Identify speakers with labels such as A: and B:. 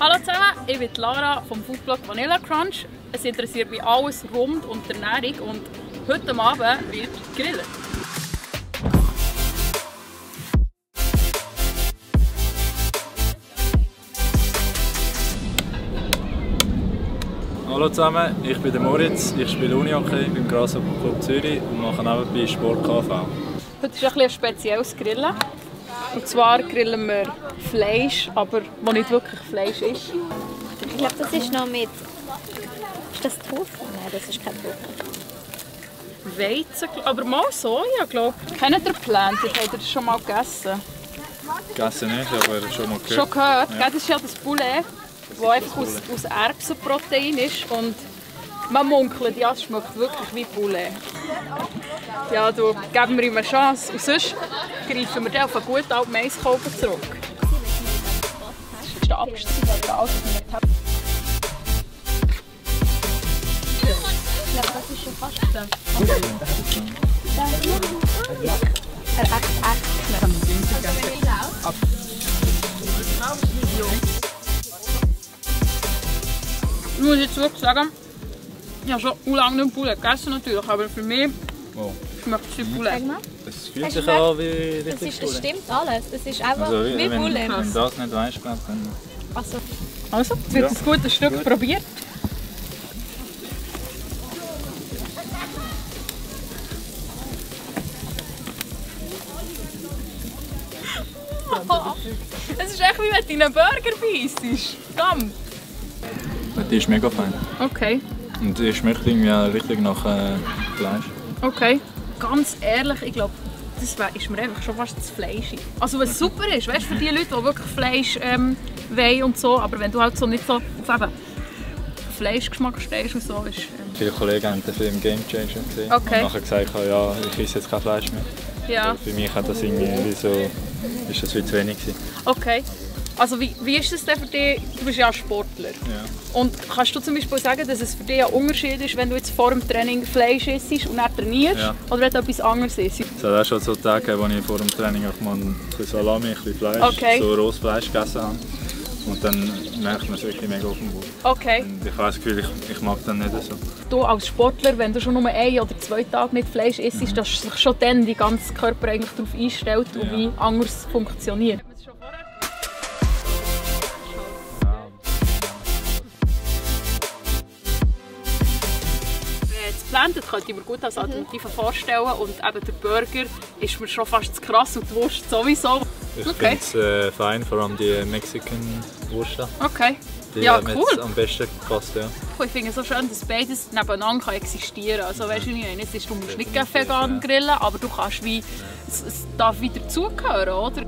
A: Hallo zusammen, ich bin Lara vom Foodblog Vanilla Crunch. Es interessiert mich alles rund um die Ernährung und heute Abend wird gegrillt.
B: Hallo zusammen, ich bin der Moritz, ich spiele Unihockey beim Grasshopper Club Zürich und mache nebenbei Sport KV.
A: Heute ist ein spezielles Grillen. Und zwar grillen wir Fleisch, aber das nicht wirklich Fleisch ist.
C: Ich glaube, das ist noch mit... Ist das Tofu? Nein, das ist kein Tofu.
A: Weizen, aber mal Soja, glaube ich. Kennt ihr Plantain? Habt ihr das schon mal gegessen?
B: Gegessen nicht, aber schon mal gehört.
A: Schon gehört?
B: Ja.
A: Das ist ja das Poulet, das einfach aus Erbsenprotein ist. Und man munkelt, ja, es schmeckt wirklich wie Poulet. Ja, du, geben wir ihm eine Chance. Und sonst greifen wir dann auf einen guten alten Maiskolben zurück. Das ist der abgeschnitten, oder alles, was wir nicht haben.
C: Ich glaube, das ist schon fast da.
A: Ich muss jetzt wirklich sagen, ich habe schon lange nicht Poulet gegessen natürlich, aber für mich schmeckt es wie Poulet.
B: Das fühlt sich an wie richtig
C: Das stimmt alles. Das ist einfach
B: Also,
C: wie
B: wenn
C: Poulet.
B: du das nicht weißt, dann...
A: Also, jetzt wird ein gutes Stück probiert. Es ist echt wie wenn du in einen Burger beißt. Komm!
B: Die ist mega fein.
A: Okay.
B: Und die schmeckt irgendwie auch richtig nach Fleisch.
A: Okay. Ganz ehrlich, ich glaube, das ist mir einfach schon fast das Fleisch. Also was super ist, weißt, für die Leute, die wirklich Fleisch wollen und so, aber wenn du halt so nicht so auf eben Fleischgeschmack stehst und so, ist...
B: Viele Kollegen haben den Film Game Changer gesehen
A: Okay.
B: und nachher gesagt, ja, ich esse jetzt kein Fleisch mehr.
A: Ja.
B: Aber für mich hat das irgendwie so, ist das viel zu wenig gewesen.
A: Okay. Also wie ist es denn für dich? Du bist ja Sportler.
B: Ja.
A: Und kannst du zum Beispiel sagen, dass es für dich ein Unterschied ist, wenn du jetzt vor dem Training Fleisch isst und dann trainierst?
B: Ja.
A: Oder wenn du etwas anderes isst?
B: Es hat auch schon so Tage, wo ich vor dem Training auch mal ein bisschen Salami, ein bisschen Fleisch,
A: Okay.
B: so rohes Fleisch gegessen habe. Und dann merkt man es wirklich mega auf dem Bauch.
A: Okay.
B: Und ich habe das Gefühl, ich mag das nicht so.
A: Du als Sportler, wenn du schon nur 1 oder 2 Tage nicht Fleisch isst, dass sich schon dann der ganze Körper eigentlich darauf einstellt und wie anders funktioniert. Das könnte ich mir gut als Alternative vorstellen und eben der Burger ist mir schon fast zu krass und die Wurst sowieso.
B: Ich finde es fein, vor allem die Mexican-Wurst.
A: Okay.
B: Die
A: Ja,
B: hat mir
A: cool.
B: jetzt am besten gepasst, ja.
A: Ich finde es so schön, dass beides nebeneinander existieren kann. Also weißt du, du musst nicht vegan grillen, aber du kannst wie, es darf wieder zugehören, oder?